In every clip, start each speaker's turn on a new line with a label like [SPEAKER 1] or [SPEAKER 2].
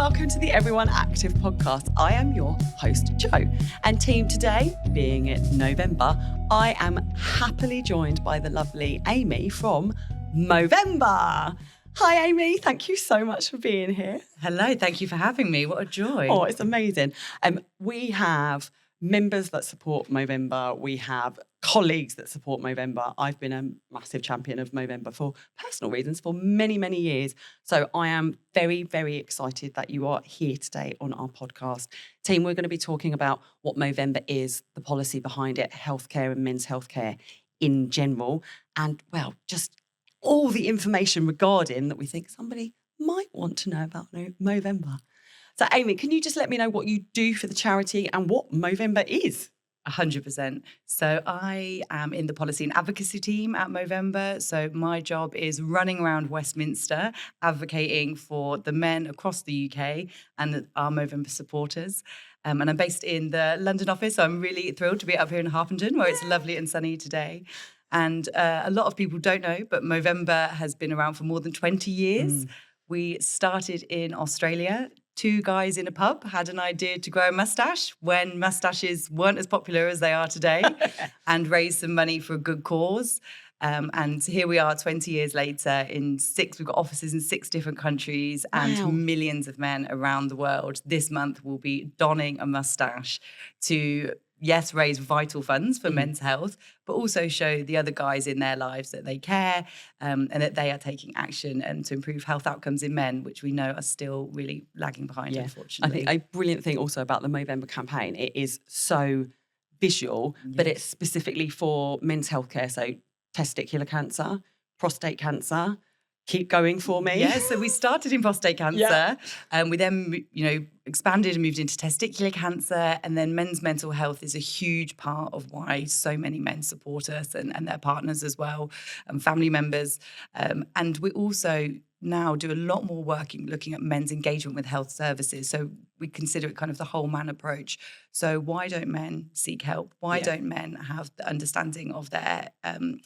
[SPEAKER 1] welcome to the Everyone Active podcast. I am your host, Jo. And team, today, being it November, I am happily joined by the lovely Amy from Movember. Hi, Amy. Thank you so much for being here.
[SPEAKER 2] Hello. Thank you for having me. What a joy.
[SPEAKER 1] Oh, it's amazing. We have members that support Movember. We have colleagues that support Movember. I've been a massive champion of Movember for personal reasons for many, many years. So I am very, very excited that you are here today on our podcast. Team, we're going to be talking about what Movember is, the policy behind it, healthcare and men's healthcare in general, and, well, just all the information regarding that we think somebody might want to know about Movember. So, Amy, can you just let me know what you do for the charity and what Movember is?
[SPEAKER 2] 100%. So I am in the Policy and Advocacy team at Movember. So my job is running around Westminster, advocating for the men across the UK and our Movember supporters. And I'm based in the London office, so I'm really thrilled to be up here in Harpenden, where it's lovely and sunny today. And a lot of people don't know, but Movember has been around for more than 20 years. We started in Australia. Two guys in a pub had an idea to grow a mustache when mustaches weren't as popular as they are today and raise some money for a good cause. And here we are 20 years later we've got offices in 6 different countries and millions of men around the world. This month will be donning a mustache to, yes, raise vital funds for men's health, but also show the other guys in their lives that they care and that they are taking action to improve health outcomes in men, which we know are still really lagging behind, unfortunately.
[SPEAKER 1] I think a brilliant thing also about the Movember campaign, it is so visual, but it's specifically for men's healthcare. So testicular cancer, prostate cancer. Keep going for me.
[SPEAKER 2] Yeah, so we started in prostate cancer and we then, expanded and moved into testicular cancer, and then men's mental health is a huge part of why so many men support us and their partners as well, and family members. And we also now do a lot more work looking at men's engagement with health services. So we consider it kind of the whole man approach. So why don't men seek help? Why don't men have the understanding of their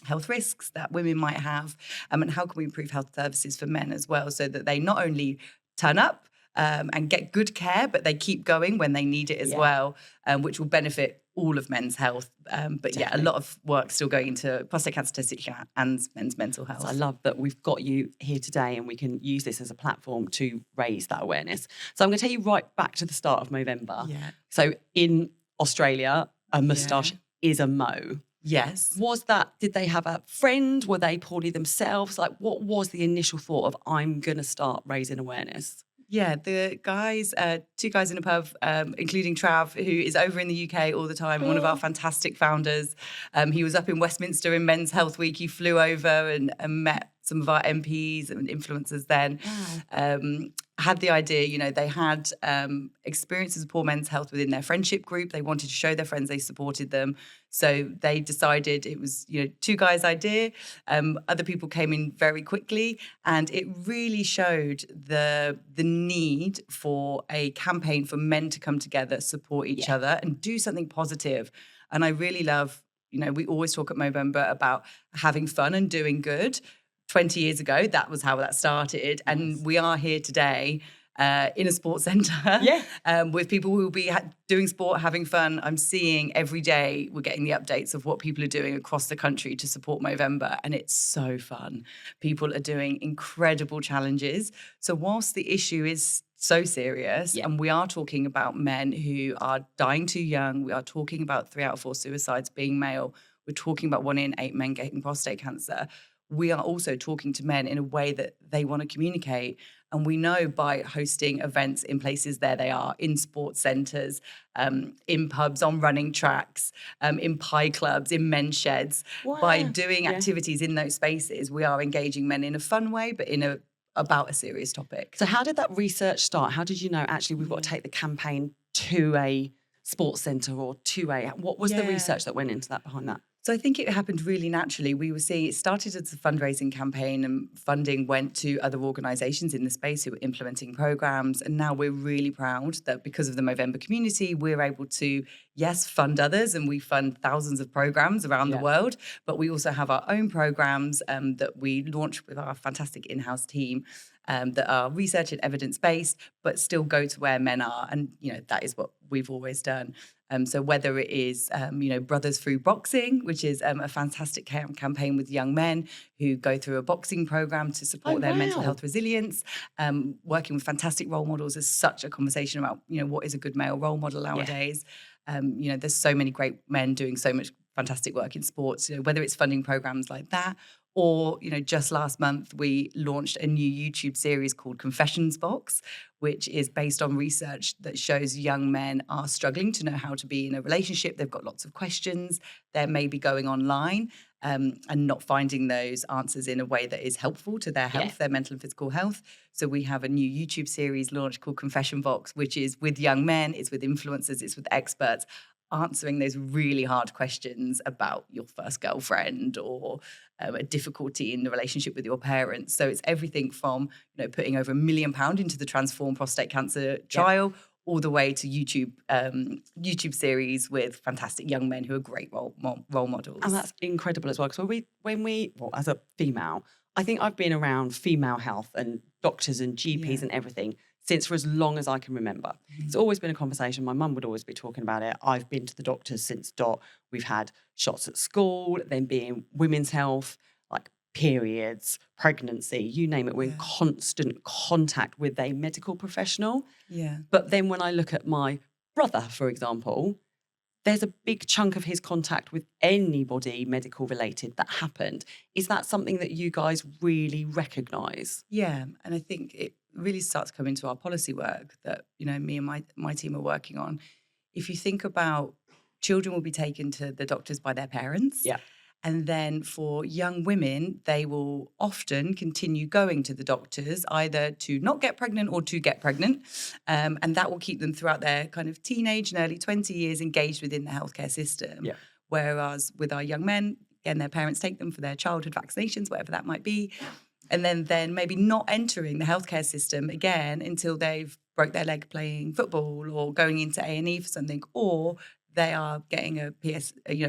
[SPEAKER 2] health risks that women might have? And how can we improve health services for men as well, so that they not only turn up and get good care, but they keep going when they need it as well, which will benefit all of men's health. But a lot of work still going into prostate cancer, testicular and men's mental health.
[SPEAKER 1] So I love that we've got you here today and we can use this as a platform to raise that awareness. So I'm going to take you right back to the start of Movember.
[SPEAKER 2] Yeah.
[SPEAKER 1] So in Australia, a moustache is a mo.
[SPEAKER 2] Yes.
[SPEAKER 1] Did they have a friend? Were they poorly themselves? Like, what was the initial thought of, I'm going to start raising awareness?
[SPEAKER 2] Yeah, the guys, 2 guys in a pub, including Trav, who is over in the UK all the time, one of our fantastic founders. He was up in Westminster in Men's Health Week. He flew over and met some of our MPs and influencers then. Had the idea, they had experiences of poor men's health within their friendship group. They wanted to show their friends they supported them. So they decided it was, 2 guys' idea. Other people came in very quickly, and it really showed the need for a campaign for men to come together, support each other, and do something positive. And I really love, we always talk at Movember about having fun and doing good. 20 years ago, that was how that started. And we are here today in a sports centre with people who will be doing sport, having fun. I'm seeing every day, we're getting the updates of what people are doing across the country to support Movember. And it's so fun. People are doing incredible challenges. So whilst the issue is so serious, and we are talking about men who are dying too young, we are talking about 3 out of 4 suicides being male, we're talking about 1 in 8 men getting prostate cancer, we are also talking to men in a way that they want to communicate. And we know by hosting events in places there they are, in sports centres, in pubs, on running tracks, in pie clubs, in men's sheds, by doing activities in those spaces, we are engaging men in a fun way, but about a serious topic.
[SPEAKER 1] So how did that research start? How did you know, actually, we've got to take the campaign to a sports centre or to what was the research that went into that, behind that?
[SPEAKER 2] So I think it happened really naturally. We were seeing it started as a fundraising campaign, and funding went to other organisations in the space who were implementing programmes. And now we're really proud that because of the Movember community, we're able to, yes, fund others, and we fund thousands of programs around the world, but we also have our own programs that we launch with our fantastic in-house team that are research and evidence-based, but still go to where men are. And, that is what we've always done. So whether it is, Brothers Through Boxing, which is a fantastic campaign with young men who go through a boxing program to support their mental health resilience, working with fantastic role models is such a conversation about, what is a good male role model nowadays. There's so many great men doing so much fantastic work in sports, whether it's funding programs like that, or, just last month, we launched a new YouTube series called Confessions Box, which is based on research that shows young men are struggling to know how to be in a relationship. They've got lots of questions. They're maybe going online and not finding those answers in a way that is helpful to their health, their mental and physical health. So we have a new YouTube series launched called Confession Box, which is with young men, it's with influencers, it's with experts, answering those really hard questions about your first girlfriend or a difficulty in the relationship with your parents. So it's everything from, putting over £1 million into the Transform prostate cancer trial, all the way to YouTube series with fantastic young men who are great role models.
[SPEAKER 1] And that's incredible as well. Because as a female, I think I've been around female health and doctors and GPs and everything since for as long as I can remember. It's always been a conversation. My mum would always be talking about it. I've been to the doctors since dot. We've had shots at school, then being women's health, like periods, pregnancy, you name it. We're in constant contact with a medical professional.
[SPEAKER 2] Yeah.
[SPEAKER 1] But then when I look at my brother, for example, there's a big chunk of his contact with anybody medical related that happened. Is that something that you guys really recognise?
[SPEAKER 2] Yeah, and I think it really starts coming to our policy work that, me and my team are working on. If you think about children will be taken to the doctors by their parents.
[SPEAKER 1] Yeah.
[SPEAKER 2] And then for young women, they will often continue going to the doctors either to not get pregnant or to get pregnant. And that will keep them throughout their kind of teenage and early 20 years engaged within the healthcare system.
[SPEAKER 1] Yeah.
[SPEAKER 2] Whereas with our young men, again, their parents take them for their childhood vaccinations, whatever that might be. And then maybe not entering the healthcare system again until they've broke their leg playing football or going into A&E for something, or they are getting a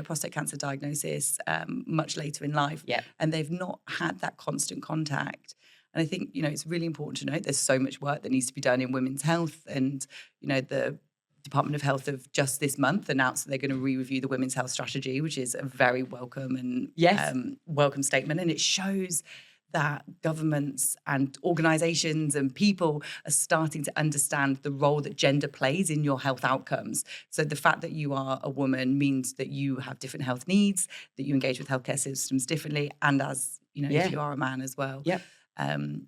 [SPEAKER 2] prostate cancer diagnosis much later in life, and they've not had that constant contact. And I think, it's really important to note there's so much work that needs to be done in women's health. And, the Department of Health have just this month announced that they're going to re-review the women's health strategy, which is a very welcome and welcome statement. And it shows that governments and organisations and people are starting to understand the role that gender plays in your health outcomes. So the fact that you are a woman means that you have different health needs, that you engage with healthcare systems differently, and as, if you are a man as well.
[SPEAKER 1] Yep.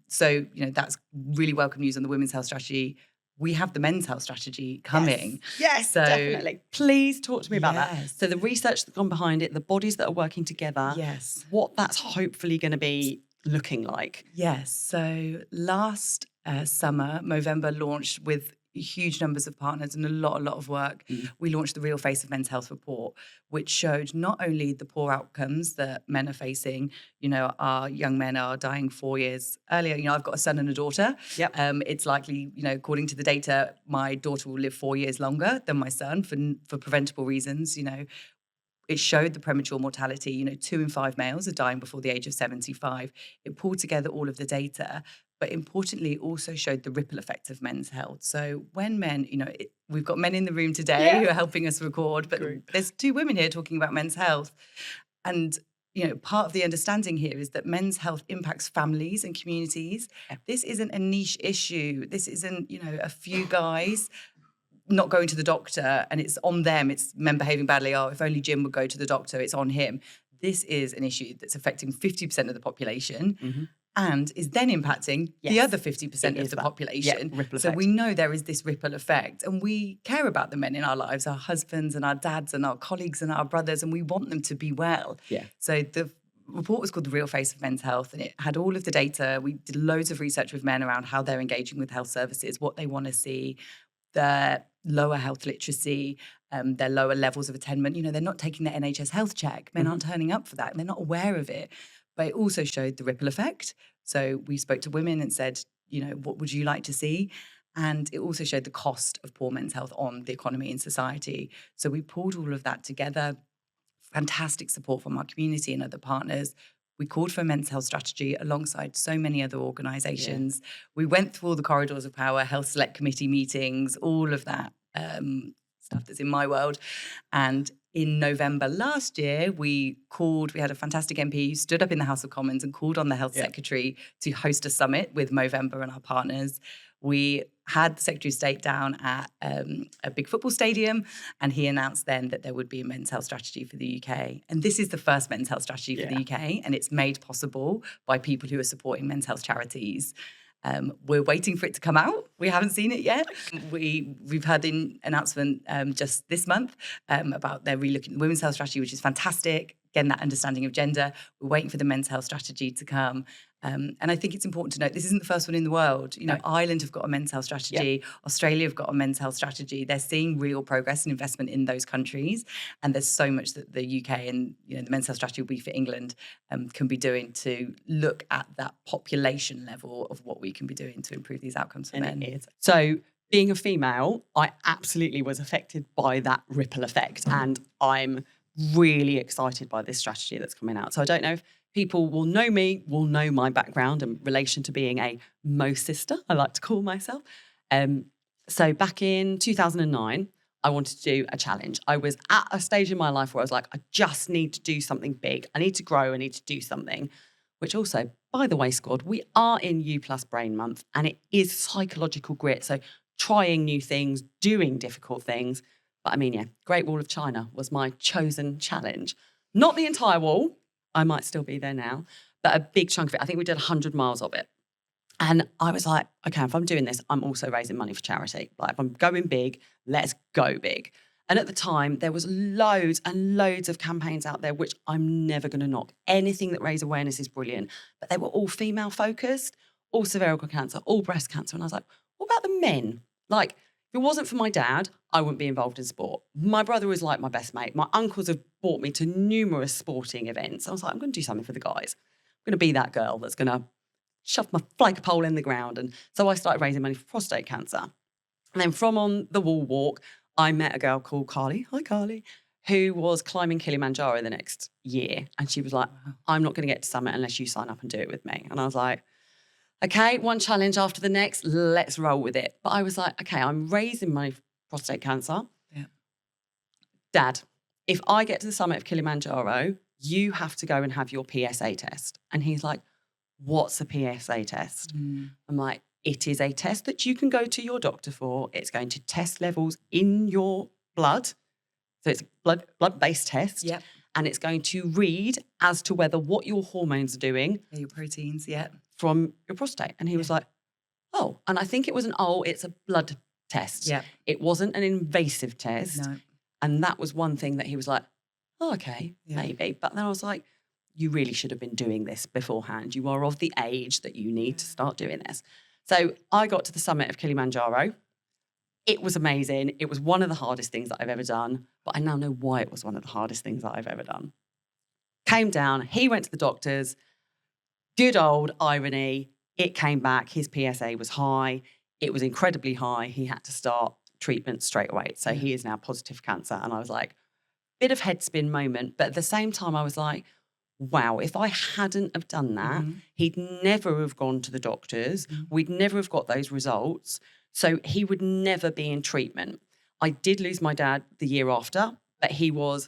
[SPEAKER 2] So, that's really welcome news on the women's health strategy. We have the men's health strategy coming.
[SPEAKER 1] Yes, so, definitely. Please talk to me about that. So the research that's gone behind it, the bodies that are working together, what that's hopefully going to be looking like.
[SPEAKER 2] Yes. So last summer, Movember launched with huge numbers of partners and a lot of work. We launched the Real Face of Men's Health report, which showed not only the poor outcomes that men are facing, our young men are dying 4 years earlier. I've got a son and a daughter.
[SPEAKER 1] Yep.
[SPEAKER 2] It's likely, according to the data, my daughter will live 4 years longer than my son for preventable reasons. It showed the premature mortality. 2 in 5 males are dying before the age of 75. It pulled together all of the data, but importantly, it also showed the ripple effect of men's health. So when men, we've got men in the room today who are helping us record, but there's 2 women here talking about men's health. And, part of the understanding here is that men's health impacts families and communities. Yeah. This isn't a niche issue. This isn't, a few guys not going to the doctor and it's on them. It's men behaving badly. Oh, if only Jim would go to the doctor, it's on him. This is an issue that's affecting 50% of the population and is then impacting the other 50% of the population.
[SPEAKER 1] Ripple
[SPEAKER 2] so
[SPEAKER 1] effect.
[SPEAKER 2] We know there is this ripple effect, and we care about the men in our lives, our husbands and our dads and our colleagues and our brothers, and we want them to be well. Yeah. So the report was called The Real Face of Men's Health, and it had all of the data. We did loads of research with men around how they're engaging with health services, what they want to see, their lower health literacy, their lower levels of attainment. They're not taking their NHS health check. Men aren't turning up for that. They're not aware of it. But it also showed the ripple effect. So we spoke to women and said, what would you like to see? And it also showed the cost of poor men's health on the economy and society. So we pulled all of that together. Fantastic support from our community and other partners. We called for a men's health strategy alongside so many other organisations. Yeah. We went through all the corridors of power, health select committee meetings, all of that stuff that's in my world. And in November last year, we had a fantastic MP who stood up in the House of Commons and called on the Health Secretary to host a summit with Movember and our partners. We had the Secretary of State down at a big football stadium, and he announced then that there would be a men's health strategy for the UK. And this is the first men's health strategy for the UK, and it's made possible by people who are supporting men's health charities. We're waiting for it to come out. We haven't seen it yet. We've had an announcement just this month about they're relooking the women's health strategy, which is fantastic. Again, that understanding of gender. We're waiting for the men's health strategy to come. And I think it's important to note this isn't the first one in the world. You know, Ireland have got a men's health strategy. Australia have got a men's health strategy. They're seeing real progress and investment in those countries. And there's so much that the UK and, you know, the men's health strategy will be for England can be doing to look at that population level of what we can be doing to improve these outcomes for men.
[SPEAKER 1] It is. So being a female, I absolutely was affected by that ripple effect. And I'm really excited by this strategy that's coming out. So I don't know if people will know my background in relation to being a Mo sister, I like to call myself. So back in 2009, I wanted to do a challenge. I was at a stage in my life where I was like, I just need to do something big. I need to grow. I need to do something. Which also, by the way, squad, we are in U+ Brain Month, and it is psychological grit. So trying new things, doing difficult things. But I mean, yeah, Great Wall of China was my chosen challenge. Not the entire wall. I might still be there now, but a big chunk of it. I think we did 100 miles of it. And I was like, okay, if I'm doing this, I'm also raising money for charity. Like, if I'm going big, let's go big. And at the time, there was loads and loads of campaigns out there, which I'm never going to knock. Anything that raised awareness is brilliant. But they were all female focused, all cervical cancer, all breast cancer. And I was like, what about the men? Like, if it wasn't for my dad, I wouldn't be involved in sport. My brother was like my best mate. My uncles have brought me to numerous sporting events. I was like, I'm going to do something for the guys. I'm going to be that girl that's going to shove my flagpole in the ground. And so I started raising money for prostate cancer. And then from on the wall walk, I met a girl called Carly, hi Carly, who was climbing Kilimanjaro the next year. And she was like, I'm not going to get to summit unless you sign up and do it with me. And I was like, okay, one challenge after the next, let's roll with it. But I was like, okay, I'm raising money for prostate cancer. Yeah. Dad, if I get to the summit of Kilimanjaro, you have to go and have your PSA test. And he's like, what's a PSA test? I'm like, it is a test that you can go to your doctor for. It's going to test levels in your blood. So it's a blood-based test. Yep. And it's going to read as to whether what your hormones are doing.
[SPEAKER 2] Your proteins,
[SPEAKER 1] from your prostate. And he was like, oh. And I think it was it's a blood test. Yeah. It wasn't an invasive test. No. And that was one thing that he was like, oh, okay, maybe. But then I was like, you really should have been doing this beforehand. You are of the age that you need to start doing this. So I got to the summit of Kilimanjaro. It was amazing. It was one of the hardest things that I've ever done. But I now know why it was one of the hardest things that I've ever done. Came down. He went to the doctors. Good old irony, it came back, his PSA was high, it was incredibly high, he had to start treatment straight away. So he is now positive for cancer. And I was like, bit of head spin moment, but at the same time I was like, wow, if I hadn't have done that, he'd never have gone to the doctors, we'd never have got those results, so he would never be in treatment. I did lose my dad the year after, but he was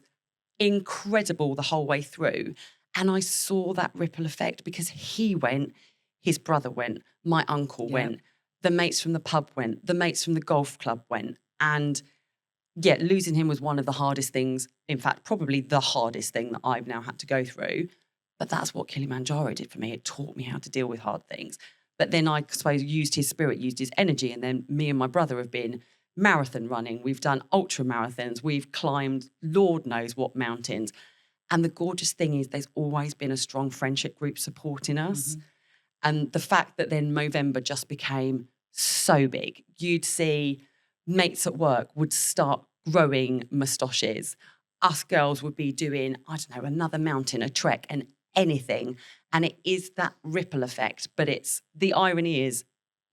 [SPEAKER 1] incredible the whole way through. And I saw that ripple effect because he went, his brother went, my uncle went, the mates from the pub went, the mates from the golf club went. And yeah, losing him was one of the hardest things. In fact, probably the hardest thing that I've now had to go through. But that's what Kilimanjaro did for me. It taught me how to deal with hard things. But then I suppose used his spirit, used his energy. And then me and my brother have been marathon running. We've done ultra marathons. We've climbed Lord knows what mountains. And the gorgeous thing is there's always been a strong friendship group supporting us. And the fact that then Movember just became so big, you'd see mates at work would start growing moustaches. Us girls would be doing, I don't know, another mountain, a trek and anything. And it is that ripple effect. But the irony is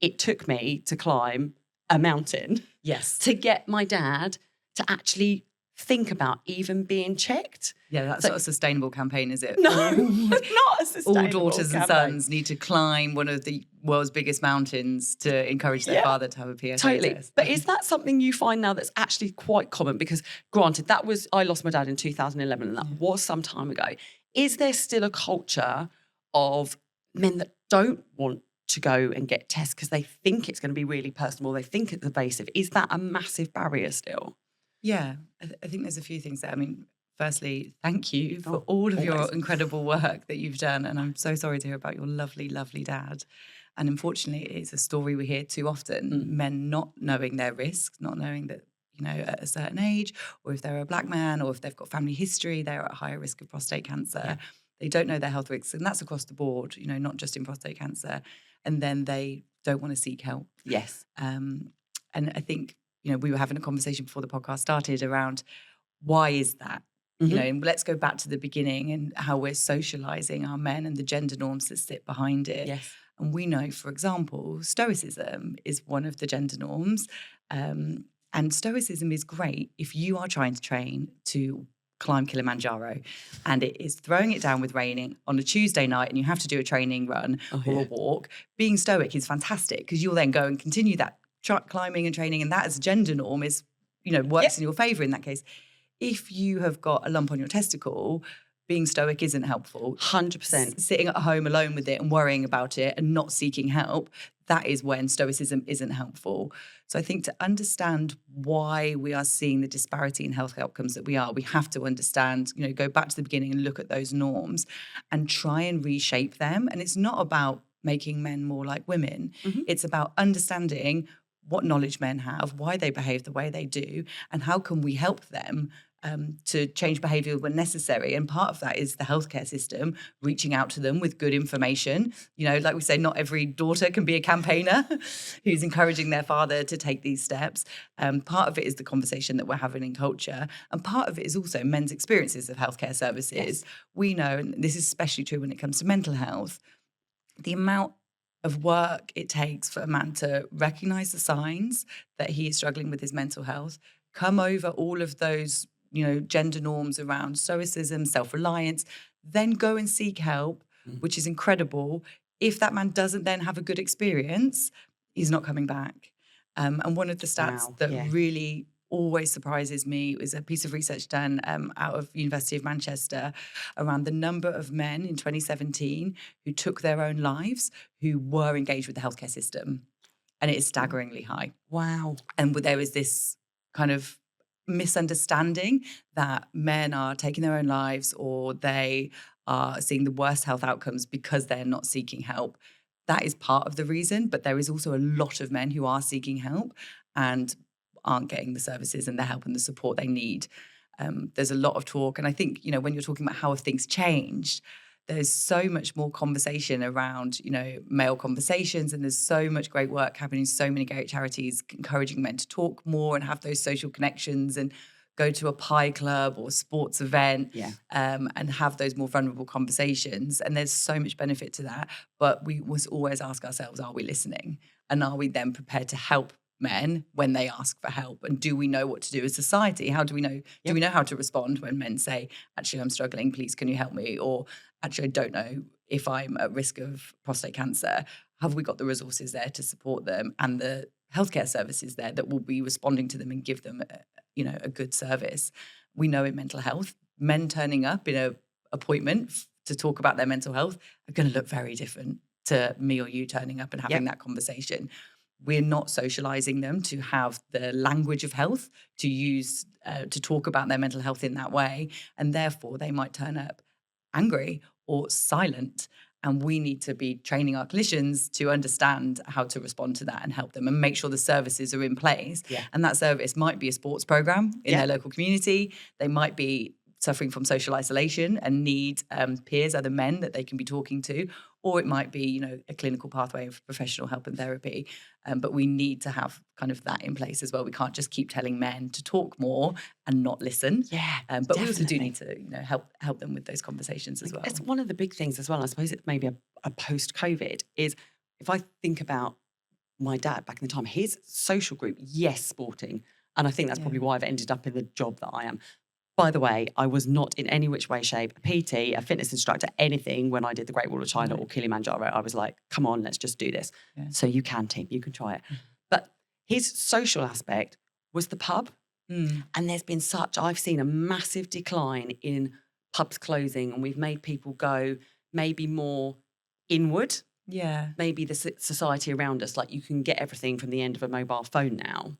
[SPEAKER 1] it took me to climb a mountain
[SPEAKER 2] Yes.
[SPEAKER 1] to get my dad to actually think about even being checked.
[SPEAKER 2] Yeah, that's not a sustainable campaign, is it?
[SPEAKER 1] No, it's not a sustainable
[SPEAKER 2] All daughters and
[SPEAKER 1] campaign.
[SPEAKER 2] sons need to climb one of the world's biggest mountains to encourage their father to have a PSA
[SPEAKER 1] Totally.
[SPEAKER 2] test.
[SPEAKER 1] But is that something you find now that's actually quite common? Because granted, I lost my dad in 2011 and that was some time ago. Is there still a culture of men that don't want to go and get tests because they think it's going to be really personal, they think it's invasive? Is that a massive barrier still?
[SPEAKER 2] Yeah, I think there's a few things there. I mean, firstly, thank you for all of your incredible work that you've done. And I'm so sorry to hear about your lovely, lovely dad. And unfortunately, it's a story we hear too often, men not knowing their risks, not knowing that, at a certain age, or if they're a black man, or if they've got family history, they're at higher risk of prostate cancer. Yeah. They don't know their health risks. And that's across the board, not just in prostate cancer. And then they don't want to seek help.
[SPEAKER 1] Yes.
[SPEAKER 2] And I think, we were having a conversation before the podcast started around why is that? And let's go back to the beginning and how we're socializing our men and the gender norms that sit behind it.
[SPEAKER 1] Yes.
[SPEAKER 2] And we know, for example, stoicism is one of the gender norms. And stoicism is great if you are trying to train to climb Kilimanjaro and it is throwing it down with raining on a Tuesday night and you have to do a training run or a walk. Being stoic is fantastic because you'll then go and continue that climbing and training, and that as a gender norm is, works in your favor in that case. If you have got a lump on your testicle, being stoic isn't helpful.
[SPEAKER 1] 100%.
[SPEAKER 2] Sitting at home alone with it and worrying about it and not seeking help, that is when stoicism isn't helpful. So I think to understand why we are seeing the disparity in health outcomes that we have to understand, go back to the beginning and look at those norms and try and reshape them. And it's not about making men more like women. It's about understanding what knowledge men have, why they behave the way they do, and how can we help them to change behaviour when necessary. And part of that is the healthcare system reaching out to them with good information. Like we say, not every daughter can be a campaigner who's encouraging their father to take these steps. Part of it is the conversation that we're having in culture. And part of it is also men's experiences of healthcare services. Yes. We know, and this is especially true when it comes to mental health, the amount of work it takes for a man to recognise the signs that he is struggling with his mental health, come over all of those, gender norms around stoicism, self-reliance, then go and seek help, which is incredible. If that man doesn't then have a good experience, he's not coming back. And one of the stats that really always surprises me is a piece of research done out of University of Manchester around the number of men in 2017 who took their own lives who were engaged with the healthcare system. And it is staggeringly high.
[SPEAKER 1] Wow.
[SPEAKER 2] And there is this kind of misunderstanding that men are taking their own lives or they are seeing the worst health outcomes because they're not seeking help. That is part of the reason, but there is also a lot of men who are seeking help and aren't getting the services and the help and the support they need. There's a lot of talk. And I think, when you're talking about how have things changed, there's so much more conversation around, male conversations, and there's so much great work happening, so many great charities encouraging men to talk more and have those social connections and go to a pie club or sports event and have those more vulnerable conversations. And there's so much benefit to that. But we must always ask ourselves, are we listening? And are we then prepared to help men when they ask for help? And do we know what to do as society? How do we know? Do we know how to respond when men say, actually, I'm struggling, please, can you help me? Or actually, I don't know if I'm at risk of prostate cancer. Have we got the resources there to support them and the healthcare services there that will be responding to them and give them a good service? We know in mental health, men turning up in an appointment to talk about their mental health are going to look very different to me or you turning up and having that conversation. We're not socializing them to have the language of health, to use, to talk about their mental health in that way. And therefore, they might turn up angry or silent. And we need to be training our clinicians to understand how to respond to that and help them and make sure the services are in place. Yeah. And that service might be a sports program in their local community. They might be suffering from social isolation and need peers, other men that they can be talking to, or it might be, a clinical pathway of professional help and therapy. But we need to have kind of that in place as well. We can't just keep telling men to talk more and not listen. Yeah, but definitely. We also do need to, help them with those conversations as well.
[SPEAKER 1] It's one of the big things as well. I suppose it's maybe a post-COVID is if I think about my dad back in the time, his social group, yes, sporting. And I think that's probably why I've ended up in the job that I am. By the way, I was not in any which way, shape, a PT, a fitness instructor, anything when I did the Great Wall of China or Kilimanjaro. I was like, come on, let's just do this.
[SPEAKER 2] Yeah.
[SPEAKER 1] So you can, team, you can try it. But his social aspect was the pub. And there's been I've seen a massive decline in pubs closing, and we've made people go maybe more inward.
[SPEAKER 2] Yeah.
[SPEAKER 1] Maybe the society around us, like you can get everything from the end of a mobile phone now.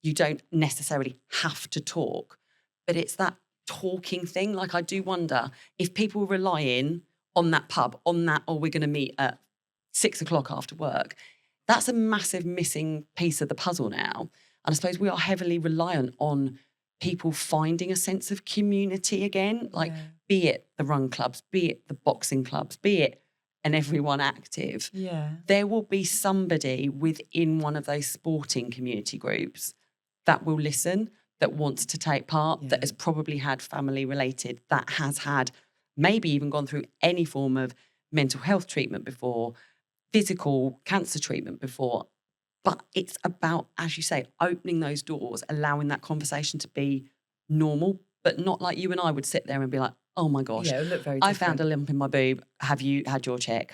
[SPEAKER 1] You don't necessarily have to talk, but it's that talking thing. Like I do wonder if people are relying on that pub, on that, we're going to meet at 6 o'clock after work. That's a massive missing piece of the puzzle now. And I suppose we are heavily reliant on people finding a sense of community again, like be it the run clubs, be it the boxing clubs, be it and everyone active.
[SPEAKER 2] Yeah.
[SPEAKER 1] There will be somebody within one of those sporting community groups that will listen, that wants to take part, that has probably had family related, that has had maybe even gone through any form of mental health treatment before, physical cancer treatment before. But it's about, as you say, opening those doors, allowing that conversation to be normal, but not like you and I would sit there and be like, oh my gosh,
[SPEAKER 2] it would look very
[SPEAKER 1] I
[SPEAKER 2] different.
[SPEAKER 1] found a lump in my boob. Have you had your check?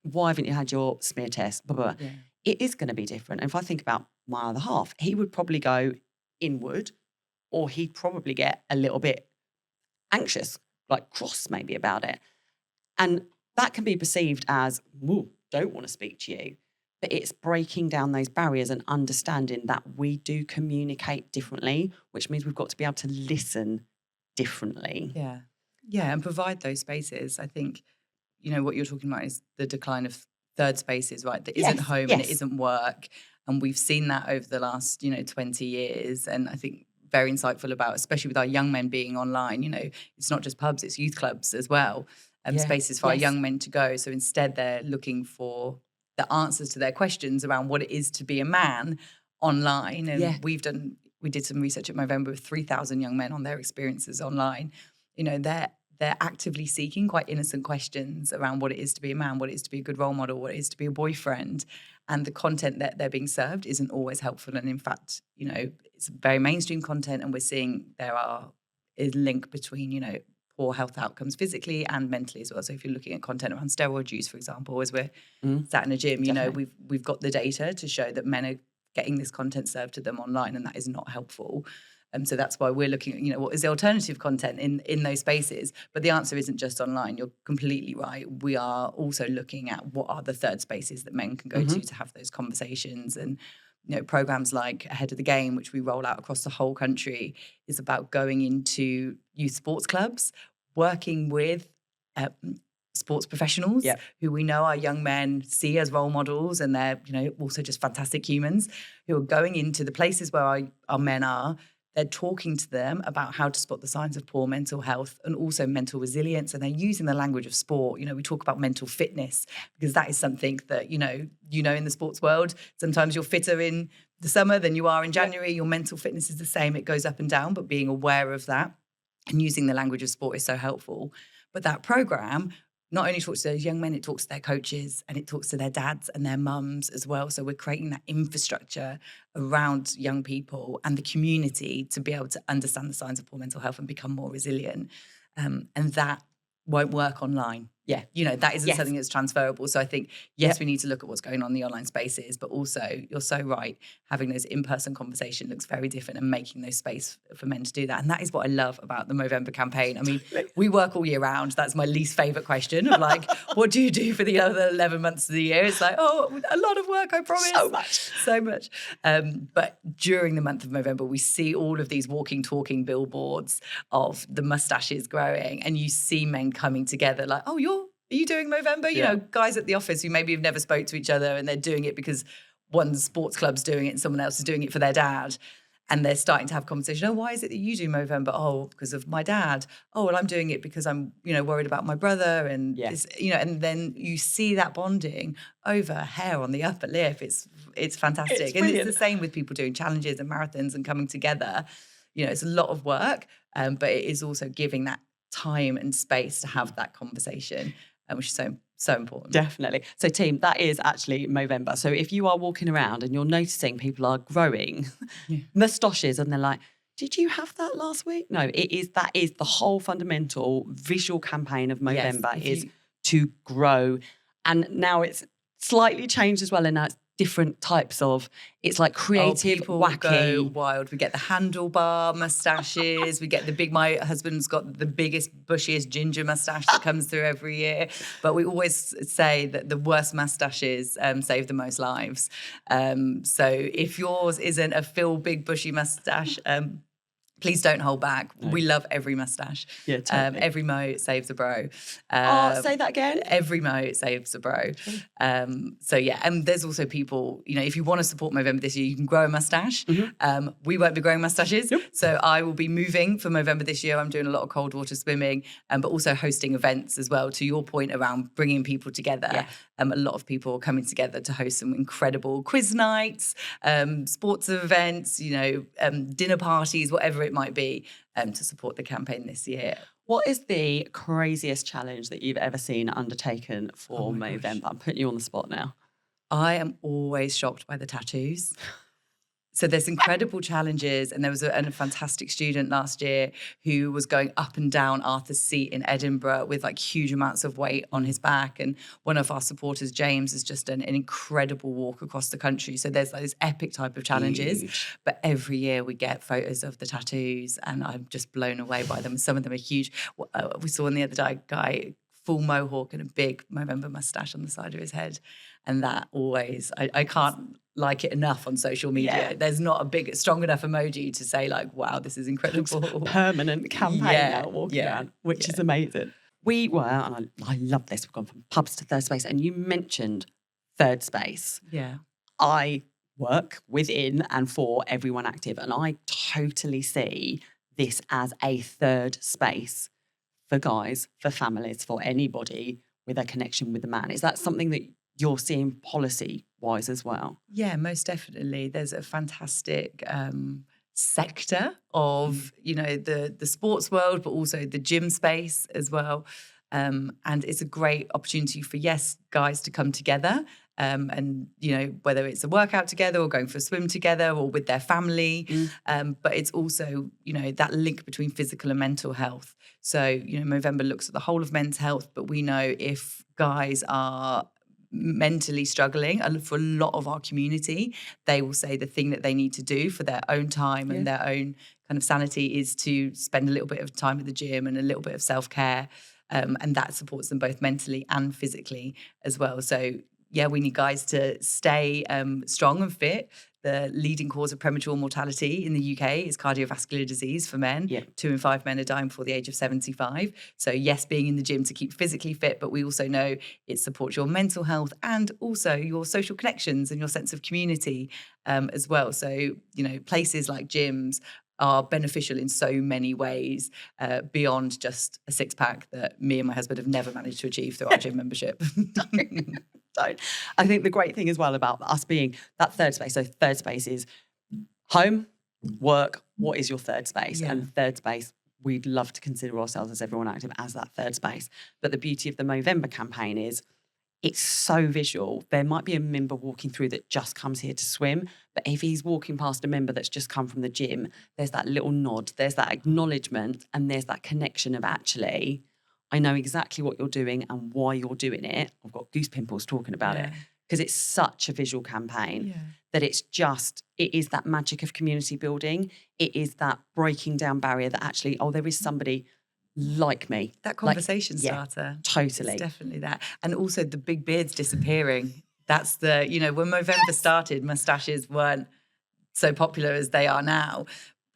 [SPEAKER 1] Why haven't you had your smear test? Blah, blah, blah.
[SPEAKER 2] Yeah.
[SPEAKER 1] It is going to be different. And if I think about my other half, he would probably go inward, or he'd probably get a little bit anxious, like cross maybe about it. And that can be perceived as, whoa, don't want to speak to you. But it's breaking down those barriers and understanding that we do communicate differently, which means we've got to be able to listen differently.
[SPEAKER 2] Yeah. Yeah, and provide those spaces. I think, what you're talking about is the decline of third spaces, right? That isn't home and it isn't work. And we've seen that over the last, 20 years. And I think very insightful about, especially with our young men being online, it's not just pubs, it's youth clubs as well. Spaces for our young men to go. So instead they're looking for the answers to their questions around what it is to be a man online. And we did some research at Movember with 3,000 young men on their experiences online. They're actively seeking quite innocent questions around what it is to be a man, what it is to be a good role model, what it is to be a boyfriend. And the content that they're being served isn't always helpful. And in fact, it's very mainstream content, and we're seeing there is a link between, poor health outcomes physically and mentally as well. So if you're looking at content around steroid use, for example, as we're sat in a gym, we've got the data to show that men are getting this content served to them online, and that is not helpful. So that's why we're looking at, what is the alternative content in those spaces? But the answer isn't just online. You're completely right. We are also looking at what are the third spaces that men can go to have those conversations. And programs like Ahead of the Game, which we roll out across the whole country, is about going into youth sports clubs, working with sports professionals who we know our young men see as role models, and they're also just fantastic humans, who are going into the places where our men are. They're talking to them about how to spot the signs of poor mental health and also mental resilience. And they're using the language of sport. We talk about mental fitness because that is something that, in the sports world, sometimes you're fitter in the summer than you are in January. Your mental fitness is the same. It goes up and down, but being aware of that and using the language of sport is so helpful. But that program not only talks to those young men, it talks to their coaches and it talks to their dads and their mums as well. So we're creating that infrastructure around young people and the community to be able to understand the signs of poor mental health and become more resilient. And that won't work online. Yeah, that isn't something that's transferable. So I think, yes, we need to look at what's going on in the online spaces, but also, you're so right, having those in-person conversations looks very different and making those space for men to do that. And that is what I love about the Movember campaign. I mean, we work all year round. That's my least favourite question of what do you do for the other 11 months of the year? It's like, a lot of work, I promise. So much. But during the month of Movember, we see all of these walking, talking billboards of the moustaches growing, and you see men coming together like, are you doing Movember? Guys at the office who maybe have never spoke to each other and they're doing it because one sports club's doing it and someone else is doing it for their dad. And they're starting to have conversation. Why is it that you do Movember? Because of my dad. Well, I'm doing it because I'm, worried about my brother. And, and then you see that bonding over hair on the upper lip. It's fantastic. And it's the same with people doing challenges and marathons and coming together. It's a lot of work, but it is also giving that time and space to have that conversation. Which is so So important.
[SPEAKER 1] Definitely. So team, that is actually Movember. So if you are walking around and you're noticing people are growing moustaches and they're like, did you have that last week? No, that is the whole fundamental visual campaign of Movember is to grow. And now it's slightly changed as well. And now it's different types of, it's like creative,
[SPEAKER 2] people
[SPEAKER 1] wacky.
[SPEAKER 2] Go wild. We get the handlebar moustaches. We get my husband's got the biggest, bushiest ginger moustache that comes through every year. But we always say that the worst moustaches save the most lives. So if yours isn't a Phil big bushy moustache, please don't hold back. No. We love every moustache.
[SPEAKER 1] Yeah, totally.
[SPEAKER 2] Every moat saves a bro.
[SPEAKER 1] Say that again.
[SPEAKER 2] Every moat saves a bro. So yeah, and there's also people, if you want to support Movember this year, you can grow a moustache. Mm-hmm. We won't be growing moustaches. Yep. So I will be moving for Movember this year. I'm doing a lot of cold water swimming, but also hosting events as well, to your point around bringing people together. Yeah. A lot of people are coming together to host some incredible quiz nights, sports events, dinner parties, whatever it might be, to support the campaign this year.
[SPEAKER 1] What is the craziest challenge that you've ever seen undertaken for Movember? I'm putting you on the spot now.
[SPEAKER 2] I am always shocked by the tattoos. So there's incredible challenges, and there was a fantastic student last year who was going up and down Arthur's Seat in Edinburgh with like huge amounts of weight on his back. And one of our supporters, James, has just done an incredible walk across the country. So there's like this epic type of challenges. Huge. But every year we get photos of the tattoos, and I'm just blown away by them. Some of them are huge. We saw one the other guy, full mohawk and a big Movember moustache on the side of his head. And that always, I can't like it enough on social media. Yeah. There's not a big, strong enough emoji to say like, wow, this is incredible.
[SPEAKER 1] Permanent campaign now walking around, which is amazing. We were, and I love this, we've gone from pubs to third space, and you mentioned third space.
[SPEAKER 2] Yeah.
[SPEAKER 1] I work within and for Everyone Active, and I totally see this as a third space for guys, for families, for anybody with a connection with the man. Is that something that you're seeing policy-wise as well?
[SPEAKER 2] Yeah, most definitely. There's a fantastic sector of, the sports world, but also the gym space as well. And it's a great opportunity for, guys to come together. And, whether it's a workout together or going for a swim together or with their family. But it's also, that link between physical and mental health. So, Movember looks at the whole of men's health, but we know if guys are mentally struggling, and for a lot of our community, they will say the thing that they need to do for their own time and their own kind of sanity is to spend a little bit of time at the gym and a little bit of self-care. And that supports them both mentally and physically as well. So, we need guys to stay strong and fit. The leading cause of premature mortality in the UK is cardiovascular disease for men. 2 in 5 men are dying before the age of 75. So yes, being in the gym to keep physically fit, but we also know it supports your mental health and also your social connections and your sense of community as well. So, places like gyms are beneficial in so many ways beyond just a six-pack that me and my husband have never managed to achieve through our gym membership.
[SPEAKER 1] Don't. I think the great thing as well about us being that third space, so third space is home, work, what is your third space? Yeah. And third space, we'd love to consider ourselves as Everyone Active as that third space. But the beauty of the Movember campaign is it's so visual. There might be a member walking through that just comes here to swim, but if he's walking past a member that's just come from the gym, there's that little nod, there's that acknowledgement, and there's that connection of actually, I know exactly what you're doing and why you're doing it. I've got goose pimples talking about it because it's such a visual campaign that it is that magic of community building. It is that breaking down barrier that actually, there is somebody like me.
[SPEAKER 2] That conversation starter.
[SPEAKER 1] Totally.
[SPEAKER 2] It's definitely that. And also the big beards disappearing. That's when Movember started, moustaches weren't so popular as they are now.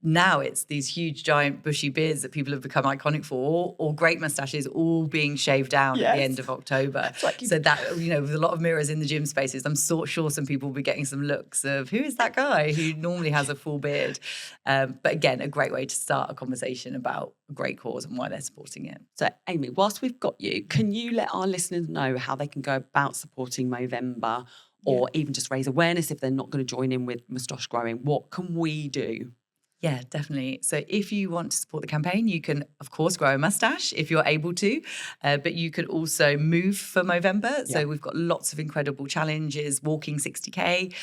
[SPEAKER 2] Now it's these huge, giant, bushy beards that people have become iconic for, or great moustaches all being shaved down at the end of October. So that, with a lot of mirrors in the gym spaces, I'm sure some people will be getting some looks of, who is that guy who normally has a full beard? But again, a great way to start a conversation about a great cause and why they're supporting it.
[SPEAKER 1] So Amy, whilst we've got you, can you let our listeners know how they can go about supporting Movember or even just raise awareness if they're not going to join in with moustache growing? What can we do?
[SPEAKER 2] Yeah, definitely. So if you want to support the campaign, you can, of course, grow a mustache if you're able to, but you could also move for Movember. So we've got lots of incredible challenges, walking 60K.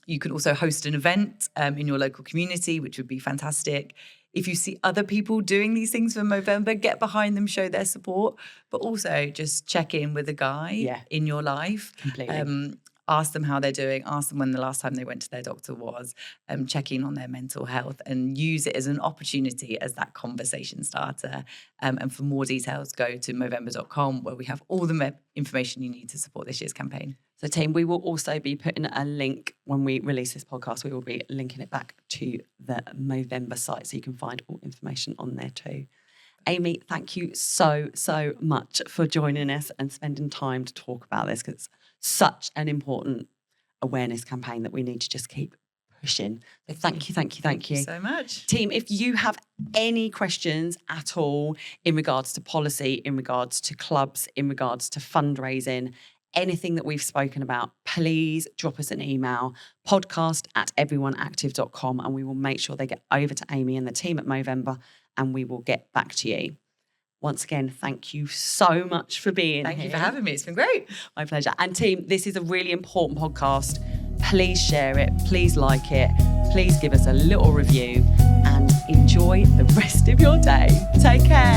[SPEAKER 2] You can also host an event in your local community, which would be fantastic. If you see other people doing these things for Movember, get behind them, show their support, but also just check in with a guy in your life.
[SPEAKER 1] Completely.
[SPEAKER 2] Ask them how they're doing, ask them when the last time they went to their doctor was, check in on their mental health, and use it as an opportunity as that conversation starter. And for more details, go to Movember.com, where we have all the information you need to support this year's campaign.
[SPEAKER 1] So team, we will also be putting a link when we release this podcast. We will be linking it back to the Movember site, so you can find all information on there too. Amy, thank you so much for joining us and spending time to talk about this, because it's such an important awareness campaign that we need to just keep pushing. So thank you.
[SPEAKER 2] Thank you so much.
[SPEAKER 1] Team, if you have any questions at all in regards to policy, in regards to clubs, in regards to fundraising, anything that we've spoken about, please drop us an email, podcast@everyoneactive.com, and we will make sure they get over to Amy and the team at Movember, and we will get back to you. Once again, thank you so much for being here.
[SPEAKER 2] Thank you for having me. It's been great.
[SPEAKER 1] My pleasure. And team, this is a really important podcast. Please share it. Please like it. Please give us a little review and enjoy the rest of your day. Take care.